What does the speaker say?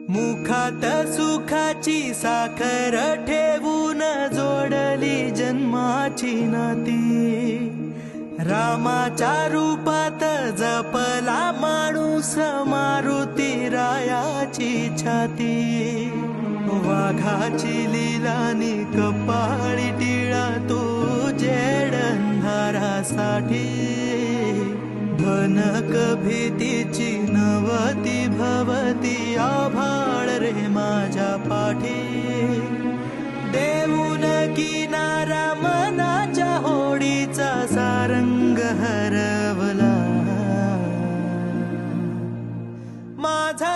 मुखात सुखाची साखर ठेवून जोडली जन्माची नाती। रामाच्या रूपात जपला माणूस मारुती रायाची छाती। वाघाची लीलानी कपाळी टिळा तू जेड अंधारासाठी। भनक भीतीची नवती भवती आभाळ रे माझ्या पाठी। देऊन किनारा मनाच्या होडीचा सारंग हरवला माझा